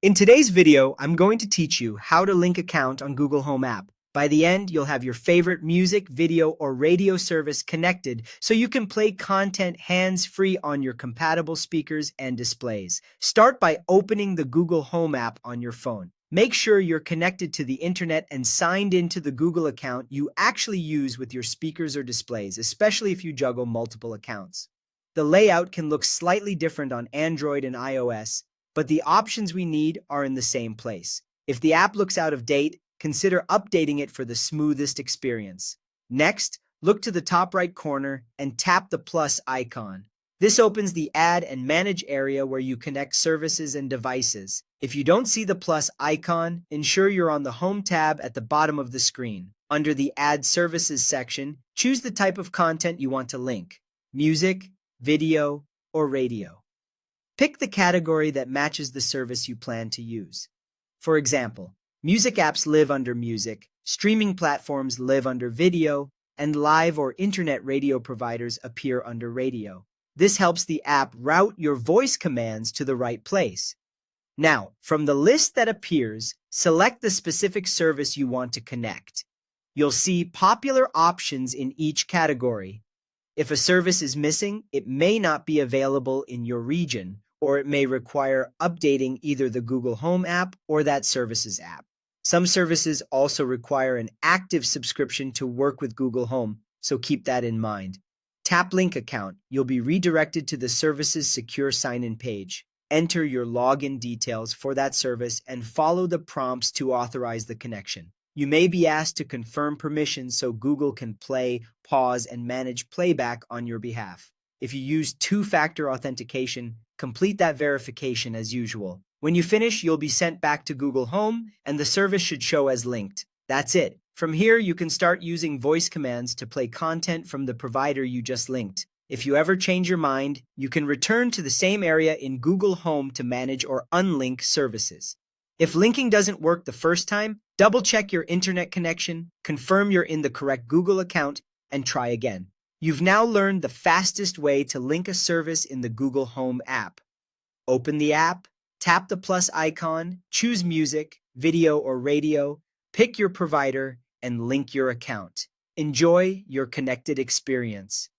In today's video, I'm going to teach you how to link account on Google Home app. By the end, you'll have your favorite music, video, or radio service connected so you can play content hands-free on your compatible speakers and displays. Start by opening the Google Home app on your phone. Make sure you're connected to the internet and signed into the Google account you actually use with your speakers or displays, especially if you juggle multiple accounts. The layout can look slightly different on Android and iOS, but the options we need are in the same place. If the app looks out of date, consider updating it for the smoothest experience. Next, look to the top right corner and tap the plus icon. This opens the Add and Manage area where you connect services and devices. If you don't see the plus icon, ensure you're on the Home tab at the bottom of the screen. Under the Add Services section, choose the type of content you want to link: music, video, or radio. Pick the category that matches the service you plan to use. For example, music apps live under music, streaming platforms live under video, and live or internet radio providers appear under radio. This helps the app route your voice commands to the right place. Now, from the list that appears, select the specific service you want to connect. You'll see popular options in each category. If a service is missing, it may not be available in your region, or it may require updating either the Google Home app or that service's app. Some services also require an active subscription to work with Google Home, so keep that in mind. Tap Link Account. You'll be redirected to the service's secure sign-in page. Enter your login details for that service and follow the prompts to authorize the connection. You may be asked to confirm permissions so Google can play, pause, and manage playback on your behalf. If you use two-factor authentication, complete that verification as usual. When you finish, you'll be sent back to Google Home, and the service should show as linked. That's it. From here, you can start using voice commands to play content from the provider you just linked. If you ever change your mind, you can return to the same area in Google Home to manage or unlink services. If linking doesn't work the first time, double-check your internet connection, confirm you're in the correct Google account, and try again. You've now learned the fastest way to link a service in the Google Home app. Open the app, tap the plus icon, choose music, video, or radio, pick your provider, and link your account. Enjoy your connected experience.